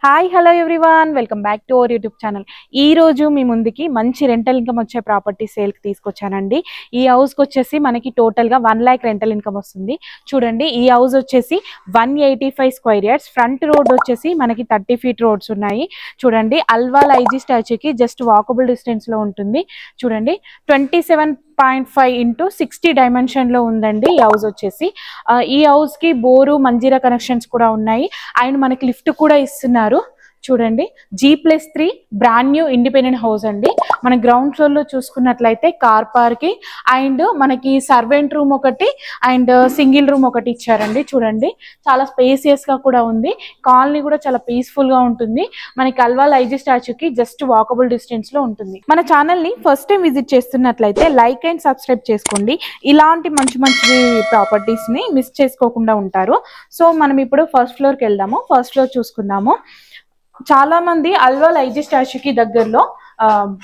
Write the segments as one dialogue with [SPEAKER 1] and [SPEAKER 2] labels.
[SPEAKER 1] Hi hello everyone welcome back to our YouTube channel. ఈ రోజు మీ ముందుకి మంచి రెంటల్ ఇన్కమ్ వచ్చే ప్రాపర్టీ సేల్కి తీసుకొచ్చానండి. ఈ హౌస్కి వచ్చేసి మనకి టోటల్గా 1 lakh రెంటల్ ఇన్కమ్ వస్తుంది. చూడండి, ఈ హౌస్ వచ్చేసి 185 స్క్వేర్ యార్డ్స్. ఫ్రంట్ రోడ్ వచ్చేసి మనకి 30 feet రోడ్స్ ఉన్నాయి. చూడండి, అల్వాల్ ఐజీ స్టాచ్యూకి జస్ట్ వాకబుల్ డిస్టెన్స్లో ఉంటుంది. చూడండి, 27.5 into 60 డైమెన్షన్లో ఉందండి ఈ హౌస్ వచ్చేసి. ఈ హౌస్కి బోరు మంజీరా కనెక్షన్స్ కూడా ఉన్నాయి అండ్ మనకి లిఫ్ట్ కూడా ఇస్తున్నారు. చూడండి, G+3 brand new independent house అండి. మన గ్రౌండ్ ఫ్లోర్లో చూసుకున్నట్లయితే కార్ పార్కింగ్ అండ్ మనకి సర్వెంట్ రూమ్ ఒకటి అండ్ సింగిల్ రూమ్ ఒకటి ఇచ్చారండి. చూడండి, చాలా స్పేసియస్గా కూడా ఉంది. కాలనీ కూడా చాలా పీస్ఫుల్గా ఉంటుంది. మనకి అల్వాల్ ఐజీ స్టాచ్యూకి జస్ట్ వాకబుల్ డిస్టెన్స్లో ఉంటుంది. మన ఛానల్ని ఫస్ట్ టైం విజిట్ చేస్తున్నట్లయితే లైక్ అండ్ సబ్స్క్రైబ్ చేసుకోండి. ఇలాంటి మంచి మంచి ప్రాపర్టీస్ని మిస్ చేసుకోకుండా ఉంటారు. సో మనం ఇప్పుడు ఫస్ట్ ఫ్లోర్కి వెళ్దాము. ఫస్ట్ ఫ్లోర్ చూసుకుందాము. చాలా మంది అల్వాల్ ఐజీ స్టాచ్యూకి దగ్గరలో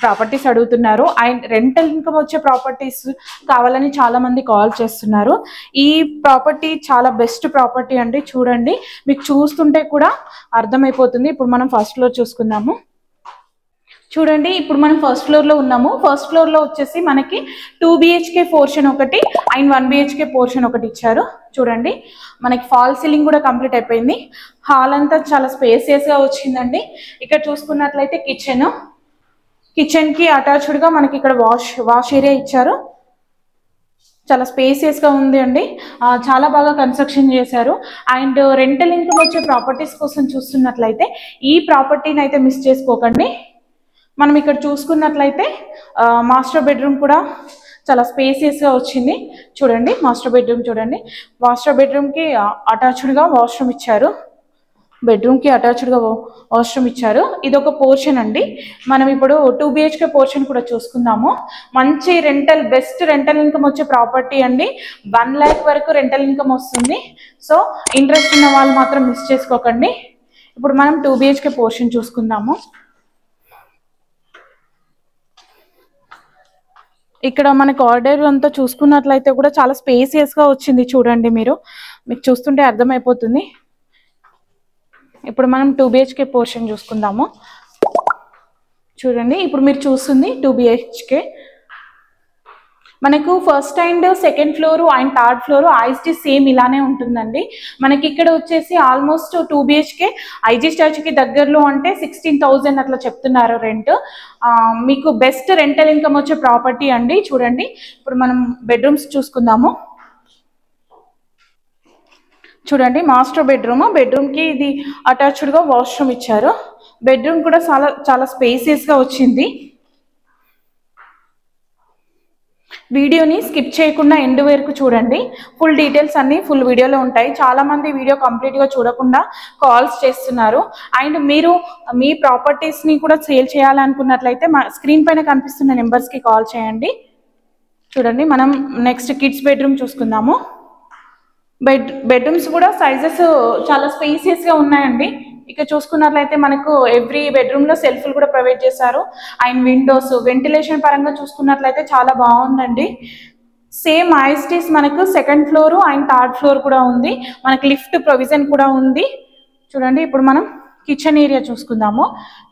[SPEAKER 1] ప్రాపర్టీస్ అడుగుతున్నారు అండ్ రెంటల్ ఇన్కమ్ వచ్చే ప్రాపర్టీస్ కావాలని చాలా మంది కాల్ చేస్తున్నారు. ఈ ప్రాపర్టీ చాలా బెస్ట్ ప్రాపర్టీ అండి. చూడండి, మీకు చూస్తుంటే కూడా అర్థమైపోతుంది. ఇప్పుడు మనం ఫస్ట్ ఫ్లోర్ చూసుకుందాము. చూడండి, ఇప్పుడు మనం ఫస్ట్ ఫ్లోర్లో ఉన్నాము. ఫస్ట్ ఫ్లోర్లో వచ్చేసి మనకి 2 BHK పోర్షన్ ఒకటి అండ్ 1 BHK పోర్షన్ ఒకటి ఇచ్చారు. చూడండి, మనకి ఫాల్ సీలింగ్ కూడా కంప్లీట్ అయిపోయింది. హాల్ అంతా చాలా స్పేసియస్గా వచ్చిందండి. ఇక్కడ చూసుకున్నట్లయితే కిచెన్కి అటాచ్డ్గా మనకి ఇక్కడ వాష్ ఏరియా ఇచ్చారు. చాలా స్పేసియస్గా ఉంది అండి. చాలా బాగా కన్స్ట్రక్షన్ చేశారు. అండ్ రెంటల్ ఇన్కమ్ వచ్చే ప్రాపర్టీస్ కోసం చూస్తున్నట్లయితే ఈ ప్రాపర్టీని అయితే మిస్ చేసుకోకండి. మనం ఇక్కడ చూసుకున్నట్లయితే మాస్టర్ బెడ్రూమ్ కూడా చాలా స్పేసియస్గా వచ్చింది. చూడండి, మాస్టర్ బెడ్రూమ్ చూడండి. మాస్టర్ బెడ్రూమ్కి అటాచ్డ్గా వాష్రూమ్ ఇచ్చారు. బెడ్రూమ్కి అటాచ్డ్గా వాష్రూమ్ ఇచ్చారు. ఇది ఒక పోర్షన్ అండి. మనం ఇప్పుడు 2 BHK పోర్షన్ కూడా చూసుకుందాము. మంచి బెస్ట్ రెంటల్ ఇన్కమ్ వచ్చే ప్రాపర్టీ అండి. 1 lakh వరకు రెంటల్ ఇన్కమ్ వస్తుంది. సో ఇంట్రెస్ట్ ఉన్న వాళ్ళు మాత్రం మిస్ చేసుకోకండి. ఇప్పుడు మనం 2 BHK పోర్షన్ చూసుకుందాము. ఇక్కడ మనకి ఆర్డర్ అంతా చూసుకున్నట్లయితే కూడా చాలా స్పేసియస్గా వచ్చింది. చూడండి, మీకు చూస్తుంటే అర్థమైపోతుంది. ఇప్పుడు మనం 2 BHK పోర్షన్ చూసుకుందాము. చూడండి, ఇప్పుడు మీరు చూస్తుంది 2 BHK. మనకు first and second floor and third floor IG same ఇలానే ఉంటుందండి. మనకి ఇక్కడ వచ్చేసి ఆల్మోస్ట్ 2 BHK ఐజీ స్టాచ్యూకి దగ్గరలో అంటే 16,000 అట్లా చెప్తున్నారు రెంట్. మీకు బెస్ట్ రెంటల్ ఇన్కమ్ వచ్చే ప్రాపర్టీ అండి. చూడండి, ఇప్పుడు మనం బెడ్రూమ్స్ చూసుకుందాము. చూడండి, మాస్టర్ బెడ్రూమ్కి ఇది అటాచ్డ్గా వాష్రూమ్ ఇచ్చారు. బెడ్రూమ్ కూడా చాలా స్పేసియస్గా వచ్చింది. వీడియోని స్కిప్ చేయకుండా ఎండ్ వరకు చూడండి. ఫుల్ డీటెయిల్స్ అన్నీ ఫుల్ వీడియోలో ఉంటాయి. చాలామంది వీడియో కంప్లీట్గా చూడకుండా కాల్స్ చేస్తున్నారు. అండ్ మీరు మీ ప్రాపర్టీస్ని కూడా సేల్ చేయాలనుకున్నట్లయితే మా స్క్రీన్ పైన కనిపిస్తున్న నెంబర్స్కి కాల్ చేయండి. చూడండి, మనం నెక్స్ట్ కిడ్స్ బెడ్రూమ్ చూసుకుందాము. బెడ్రూమ్స్ కూడా సైజెస్ చాలా స్పేసియస్గా ఉన్నాయండి. ఇక్కడ చూసుకున్నట్లయితే మనకు ఎవ్రీ బెడ్రూమ్లో సెల్ఫ్లు కూడా ప్రొవైడ్ చేశారు. అండ్ విండోస్ వెంటిలేషన్ పరంగా చూసుకున్నట్లయితే చాలా బాగుందండి. సేమ్ ఐస్టీస్ మనకు second floor and third floor కూడా ఉంది. మనకు లిఫ్ట్ ప్రొవిజన్ కూడా ఉంది. చూడండి, ఇప్పుడు మనం కిచెన్ ఏరియా చూసుకుందాము.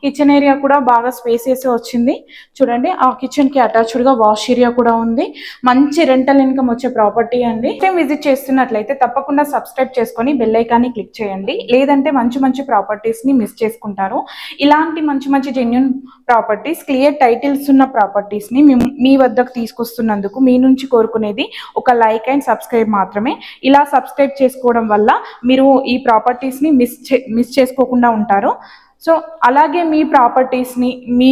[SPEAKER 1] కిచెన్ ఏరియా కూడా బాగా స్పేసియస్ వచ్చింది. చూడండి, ఆ కిచెన్కి అటాచ్డ్గా వాష్ ఏరియా కూడా ఉంది. మంచి రెంటల్ ఇన్కమ్ వచ్చే ప్రాపర్టీ అండి. విజిట్ చేస్తున్నట్లయితే తప్పకుండా సబ్స్క్రైబ్ చేసుకొని బెల్ ఐకాన్ని క్లిక్ చేయండి. లేదంటే మంచి మంచి ప్రాపర్టీస్ని మిస్ చేసుకుంటారు. ఇలాంటి మంచి మంచి జెన్యూన్ ప్రాపర్టీస్, క్లియర్ టైటిల్స్ ఉన్న ప్రాపర్టీస్ని మీ వద్దకు తీసుకొస్తున్నందుకు మీ నుంచి కోరుకునేది ఒక లైక్ అండ్ సబ్స్క్రైబ్ మాత్రమే. ఇలా సబ్స్క్రైబ్ చేసుకోవడం వల్ల మీరు ఈ ప్రాపర్టీస్ని మిస్ చేసుకోకుండా ఉంటారు. సో అలాగే మీ ప్రాపర్టీస్ని మీ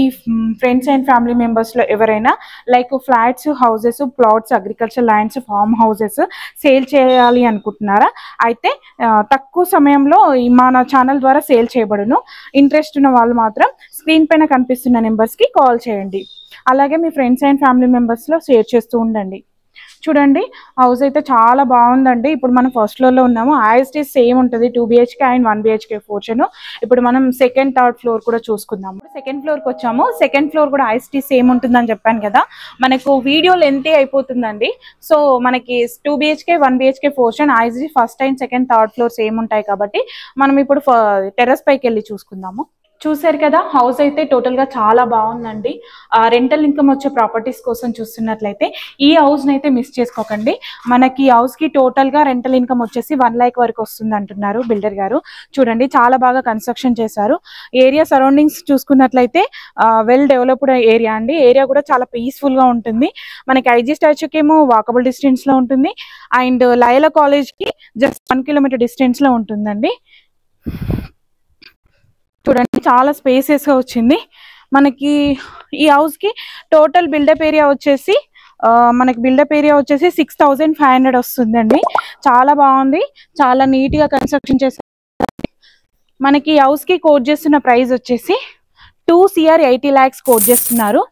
[SPEAKER 1] ఫ్రెండ్స్ అండ్ ఫ్యామిలీ మెంబర్స్లో ఎవరైనా like flats, houses, plots, agriculture lands, form houses sale చేయాలి అనుకుంటున్నారా? అయితే తక్కువ సమయంలో మన ఛానల్ ద్వారా సేల్ చేయబడును. ఇంట్రెస్ట్ ఉన్న వాళ్ళు మాత్రం స్క్రీన్ పైన కనిపిస్తున్న నెంబర్స్కి కాల్ చేయండి. అలాగే మీ ఫ్రెండ్స్ అండ్ ఫ్యామిలీ మెంబర్స్లో షేర్ చేస్తూ ఉండండి. చూడండి హౌస్ అయితే చాలా బాగుందండి. ఇప్పుడు మనం ఫస్ట్ ఫ్లోర్ లో ఉన్నాము. ఐఎస్టీ సేమ్ ఉంటుంది 2 BHK అండ్ 1 BHK పోర్షన్. ఇప్పుడు మనం సెకండ్ థర్డ్ ఫ్లోర్ కూడా చూసుకుందాము. సెకండ్ ఫ్లోర్ కి వచ్చాము. సెకండ్ ఫ్లోర్ కూడా ఐఎస్టీ సేమ్ ఉంటుందని చెప్పాను కదా, మనకు వీడియో లెంత్ అయిపోతుందండి. సో మనకి 2 BHK 1 BHK portion IST first and second third floor same ఉంటాయి కాబట్టి మనం ఇప్పుడు టెర్రస్ పైకి వెళ్ళి చూసుకుందాము. చూసారు కదా, హౌస్ అయితే టోటల్ గా చాలా బాగుందండి. రెంటల్ ఇన్కమ్ వచ్చే ప్రాపర్టీస్ కోసం చూస్తున్నట్లయితే ఈ హౌస్ అయితే మిస్ చేసుకోకండి. మనకి హౌస్ కి టోటల్ గా రెంటల్ ఇన్కమ్ వచ్చేసి 1 lakh వరకు వస్తుంది అంటున్నారు బిల్డర్ గారు. చూడండి చాలా బాగా కన్స్ట్రక్షన్ చేశారు. ఏరియా సరౌండింగ్స్ చూసుకున్నట్లయితే వెల్ డెవలప్డ్ ఏరియా అండి. ఏరియా కూడా చాలా పీస్ఫుల్ గా ఉంటుంది. మనకి ఐజీ స్టాచ్యూకి ఏమో వాకబుల్ డిస్టెన్స్ లో ఉంటుంది అండ్ లయలా కాలేజ్ కి జస్ట్ 1 kilometer డిస్టెన్స్ లో ఉంటుందండి. చూడండి చాలా స్పేసెస్ గా వచ్చింది. మనకి ఈ హౌస్ కి టోటల్ బిల్డప్ ఏరియా వచ్చేసి మనకి బిల్డప్ ఏరియా వచ్చేసి 6500 వస్తుందండి. చాలా బాగుంది, చాలా నీట్ గా కన్స్ట్రక్షన్ చేశారు. మనకి హౌస్ కి కోట్ చేస్తున్న ప్రైస్ వచ్చేసి 2 CR 80 lakhs కోట్ చేస్తున్నారు.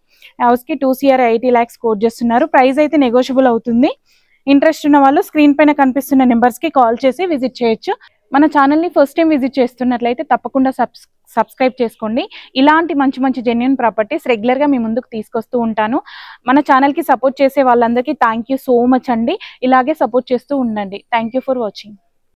[SPEAKER 1] హౌస్ కి 2 CR 80 lakhs కోట్ చేస్తున్నారు. ప్రైస్ అయితే నెగోషియబుల్ అవుతుంది. ఇంట్రెస్ట్ ఉన్న వాళ్ళు స్క్రీన్ పైన కనిపిస్తున్న నెంబర్స్ కి కాల్ చేసి విజిట్ చేయొచ్చు. మన ఛానల్ని ఫస్ట్ టైం విజిట్ చేస్తున్నట్లయితే తప్పకుండా సబ్స్క్రైబ్ చేసుకోండి. ఇలాంటి మంచి మంచి జెన్యూన్ ప్రాపర్టీస్ రెగ్యులర్గా మీ ముందుకు తీసుకొస్తూ ఉంటాను. మన ఛానల్కి సపోర్ట్ చేసే వాళ్ళందరికీ థ్యాంక్ యూ సో మచ్ అండి. ఇలాగే సపోర్ట్ చేస్తూ ఉండండి. Thank you for watching.